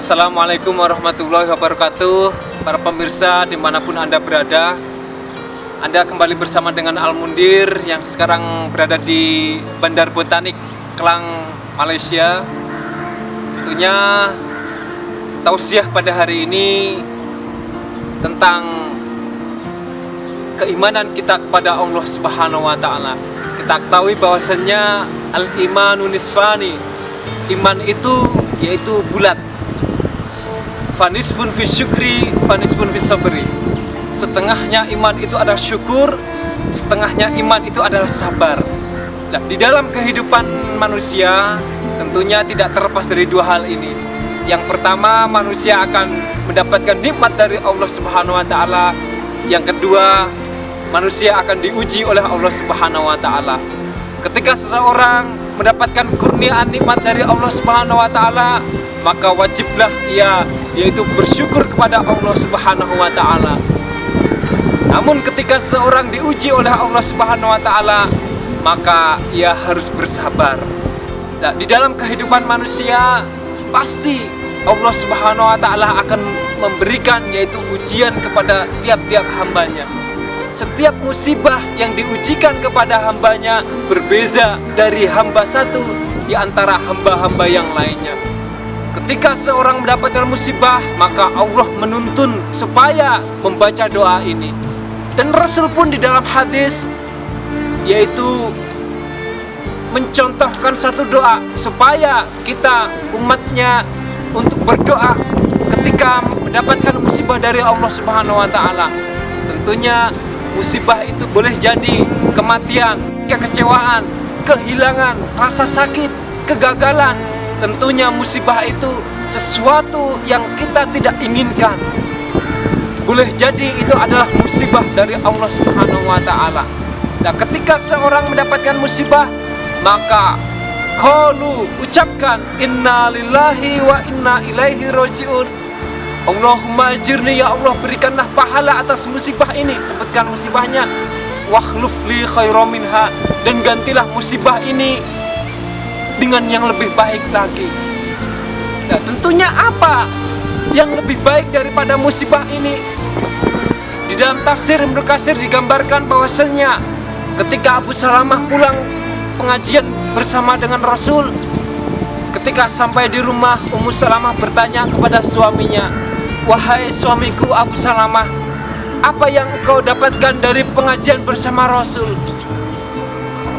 Assalamualaikum warahmatullahi wabarakatuh. Para pemirsa dimanapun Anda berada, Anda kembali bersama dengan Al-Mundir yang sekarang berada di Bandar Botanik Klang, Malaysia. Tentunya tausiah pada hari ini tentang keimanan kita kepada Allah Subhanahu wa Ta'ala. Kita ketahui bahwasannya al-imanu nisfani, iman itu yaitu bulat. Fanisfun fi syukri, fanisfun fi sabri. Setengahnya iman itu adalah syukur, setengahnya iman itu adalah sabar. Nah, di dalam kehidupan manusia tentunya tidak terlepas dari dua hal ini. Yang pertama, manusia akan mendapatkan nikmat dari Allah Subhanahu wa Ta'ala. Yang kedua, manusia akan diuji oleh Allah Subhanahu wa Ta'ala. Ketika seseorang mendapatkan kurniaan nikmat dari Allah Subhanahu wa Ta'ala, maka wajiblah ia yaitu bersyukur kepada Allah Subhanahu wa Ta'ala. Namun ketika seorang diuji oleh Allah Subhanahu wa Ta'ala, maka ia harus bersabar. Nah, di dalam kehidupan manusia pasti Allah Subhanahu wa Ta'ala akan memberikan yaitu ujian kepada tiap-tiap hambanya. Setiap musibah yang diujikan kepada hambanya berbeza dari hamba satu di antara hamba-hamba yang lainnya. Ketika seorang mendapatkan musibah, maka Allah menuntun supaya membaca doa ini. Dan Rasul pun di dalam hadis yaitu mencontohkan satu doa supaya kita umatnya untuk berdoa ketika mendapatkan musibah dari Allah Subhanahu wa Ta'ala. Tentunya musibah itu boleh jadi kematian, kekecewaan, kehilangan, rasa sakit, kegagalan. Tentunya musibah itu sesuatu yang kita tidak inginkan. Boleh jadi itu adalah musibah dari Allah Subhanahu wa Ta'ala. Nah, ketika seorang mendapatkan musibah, maka qalu, ucapkan inna lillahi wa inna ilaihi raji'un. Allahumma ajirni, ya Allah berikanlah pahala atas musibah ini. Sebutkan musibahnya. Wakhluf li khairam minha, dan gantilah musibah ini dengan yang lebih baik lagi. Nah, tentunya apa yang lebih baik daripada musibah ini? Di dalam tafsir Ibnu Katsir digambarkan bahwasanya ketika Abu Salamah pulang pengajian bersama dengan Rasul, ketika sampai di rumah, Ummu Salamah bertanya kepada suaminya, "Wahai suamiku Abu Salamah, apa yang engkau dapatkan dari pengajian bersama Rasul?"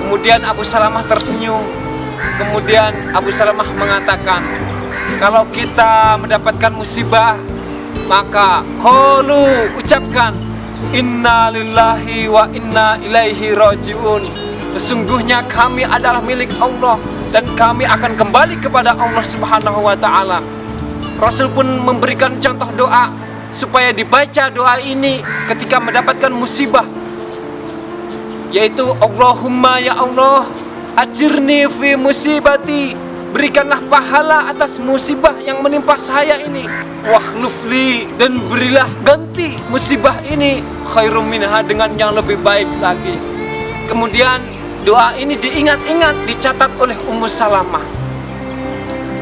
Kemudian Abu Salamah tersenyum. Kemudian Abu Salamah mengatakan, kalau kita mendapatkan musibah, maka qalu, ucapkan inna lillahi wa inna ilaihi raji'un. Sesungguhnya kami adalah milik Allah dan kami akan kembali kepada Allah Subhanahu wa Ta'ala. Rasul pun memberikan contoh doa supaya dibaca doa ini ketika mendapatkan musibah, yaitu Allahumma, ya Allah, ajirni fi musibati, berikanlah pahala atas musibah yang menimpa saya ini. Wakhlufli, dan berilah ganti musibah ini khairum minha, dengan yang lebih baik lagi. Kemudian doa ini diingat-ingat, dicatat oleh Ummu Salamah.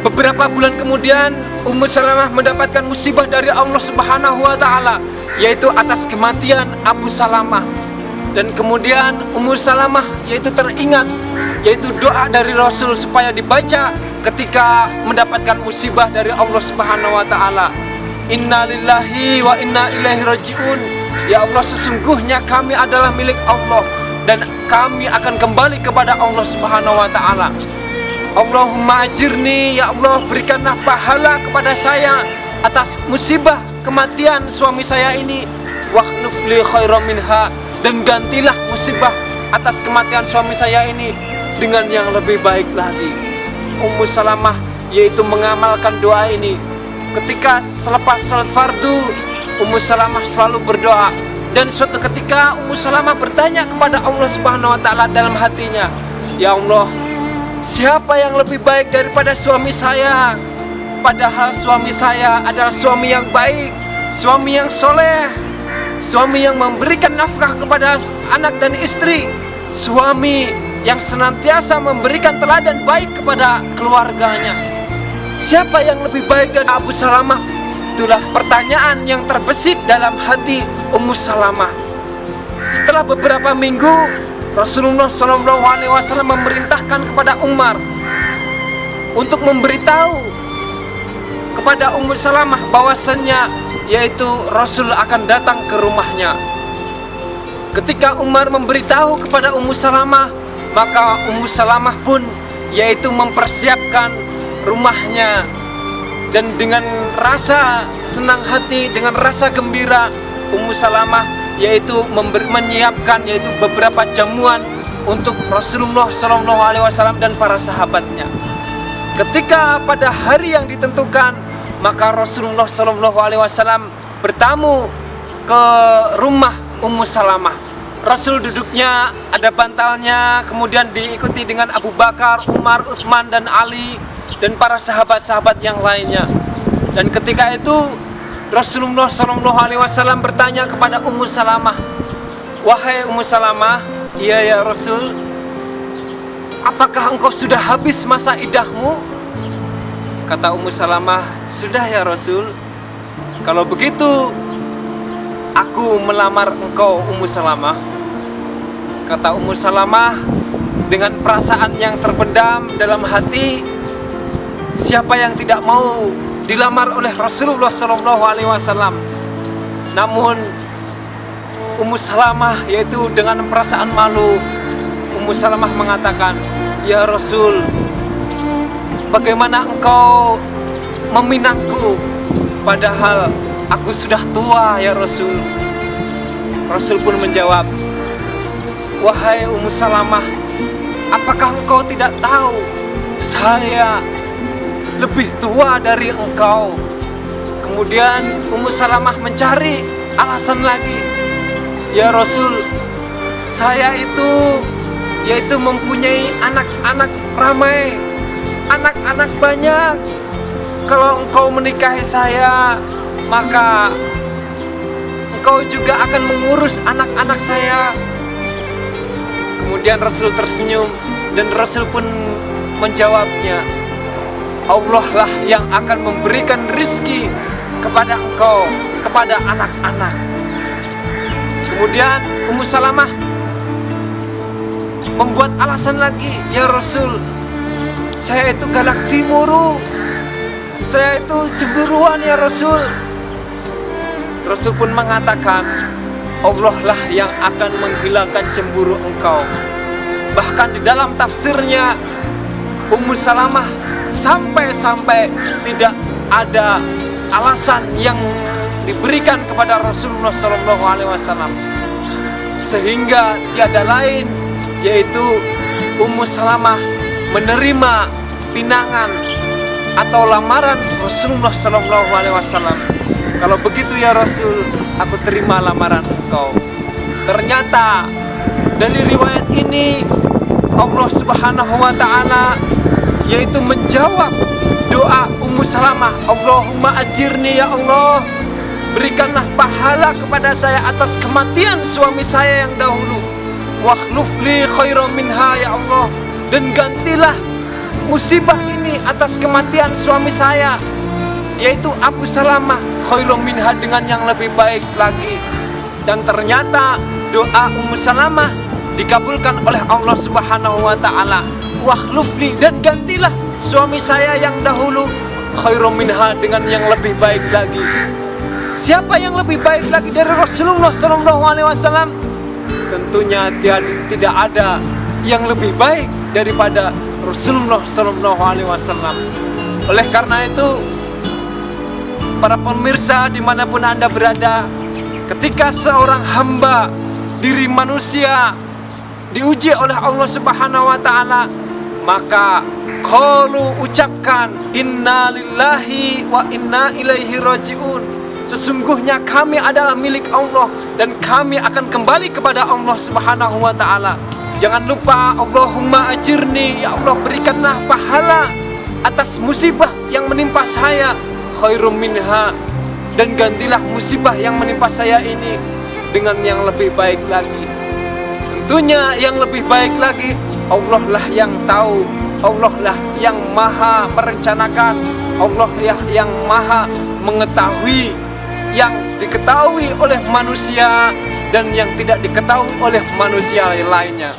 Beberapa bulan kemudian Ummu Salamah mendapatkan musibah dari Allah Subhanahu wa Ta'ala, yaitu atas kematian Abu Salamah. Dan kemudian Ummu Salamah yaitu teringat yaitu doa dari Rasul supaya dibaca ketika mendapatkan musibah dari Allah Subhanahu wa Ta'ala. Inna lillahi wa inna ilaihi raji'un. Ya Allah, sesungguhnya kami adalah milik Allah dan kami akan kembali kepada Allah Subhanahu wa Ta'ala. Allahumma ajirni, ya Allah berikanlah pahala kepada saya atas musibah kematian suami saya ini. Wakhluf li khairam minha, dan gantilah musibah atas kematian suami saya ini dengan yang lebih baik lagi. Ummu Salamah yaitu mengamalkan doa ini. Ketika selepas salat fardu, Ummu Salamah selalu berdoa. Dan suatu ketika Ummu Salamah bertanya kepada Allah Subhanahu wa Ta'ala dalam hatinya, ya Allah, siapa yang lebih baik daripada suami saya? Padahal suami saya adalah suami yang baik, suami yang soleh, suami yang memberikan nafkah kepada anak dan istri, suami yang senantiasa memberikan teladan baik kepada keluarganya. Siapa yang lebih baik dari Abu Salamah? Itulah pertanyaan yang terbesit dalam hati Ummu Salamah. Setelah beberapa minggu, Rasulullah SAW memerintahkan kepada Umar untuk memberitahu kepada Ummu Salamah bahwasannya yaitu Rasul akan datang ke rumahnya. Ketika Umar memberitahu kepada Ummu Salamah, maka Ummu Salamah pun yaitu mempersiapkan rumahnya, dan dengan rasa senang hati, dengan rasa gembira, Ummu Salamah yaitu menyiapkan yaitu beberapa jamuan untuk Rasulullah SAW dan para sahabatnya. Ketika pada hari yang ditentukan, maka Rasulullah SAW bertamu ke rumah Ummu Salamah. Rasul duduknya, ada bantalnya, kemudian diikuti dengan Abu Bakar, Umar, Utsman, dan Ali, dan para sahabat-sahabat yang lainnya. Dan ketika itu Rasulullah SAW bertanya kepada Ummu Salamah, "Wahai Ummu Salamah," "Iya ya Rasul, apakah engkau sudah habis masa iddahmu?" Kata Ummu Salamah, "Sudah ya Rasul." "Kalau begitu, aku melamar engkau Ummu Salamah." Kata Ummu Salamah dengan perasaan yang terpendam dalam hati, siapa yang tidak mau dilamar oleh Rasulullah SAW? Namun Ummu Salamah yaitu dengan perasaan malu, Ummu Salamah mengatakan, "Ya Rasul, bagaimana engkau meminangku padahal aku sudah tua ya Rasul?" Rasul pun menjawab, "Wahai Ummu Salamah, apakah engkau tidak tahu saya lebih tua dari engkau?" Kemudian Ummu Salamah mencari alasan lagi, "Ya Rasul, saya itu yaitu mempunyai anak-anak ramai, anak-anak banyak. Kalau engkau menikahi saya, maka engkau juga akan mengurus anak-anak saya." Kemudian Rasul tersenyum dan Rasul pun menjawabnya, "Allah lah yang akan memberikan rizki kepada engkau, kepada anak-anak." Kemudian Ummu Salamah membuat alasan lagi, "Ya Rasul, saya itu galak timuru, saya itu cemburuan ya Rasul." Rasul pun mengatakan, "Allah lah yang akan menghilangkan cemburu engkau." Bahkan di dalam tafsirnya, Ummu Salamah sampai-sampai tidak ada alasan yang diberikan kepada Rasulullah SAW, sehingga tiada lain yaitu Ummu Salamah menerima pinangan atau lamaran Rasulullah SAW. "Kalau begitu ya Rasul, aku terima lamaran engkau." Ternyata dari riwayat ini Allah Subhanahu wa Ta'ala yaitu menjawab doa Ummu Salamah, "Allahumma ajirni ya Allah, berikanlah pahala kepada saya atas kematian suami saya yang dahulu, wakhluf li khairan minha ya Allah, dan gantilah musibah ini atas kematian suami saya yaitu Abu Salamah khairan minha, dengan yang lebih baik lagi." Dan ternyata doa Ummu Salamah dikabulkan oleh Allah Subhanahu wa Ta'ala, "Wakhlufli," dan gantilah suami saya yang dahulu khairan minha, dengan yang lebih baik lagi. Siapa yang lebih baik lagi dari Rasulullah SAW? Tentunya tidak ada yang lebih baik daripada Rasulullah SAW. Oleh karena itu, para pemirsa dimanapun Anda berada, ketika seorang hamba, diri manusia, diuji oleh Allah Subhanahu wa Ta'ala, maka qalu, ucapkan, "Inna lillahi wa inna ilaihi raji'un." Sesungguhnya kami adalah milik Allah dan kami akan kembali kepada Allah Subhanahu wa Ta'ala. Jangan lupa, Allahumma ajirni, ya Allah berikanlah pahala atas musibah yang menimpa saya khairum minha, dan gantilah musibah yang menimpa saya ini dengan yang lebih baik lagi. Tentunya yang lebih baik lagi Allah lah yang tahu Allah lah yang maha merencanakan, Allah lah yang maha mengetahui yang diketahui oleh manusia dan yang tidak diketahui oleh manusia lainnya.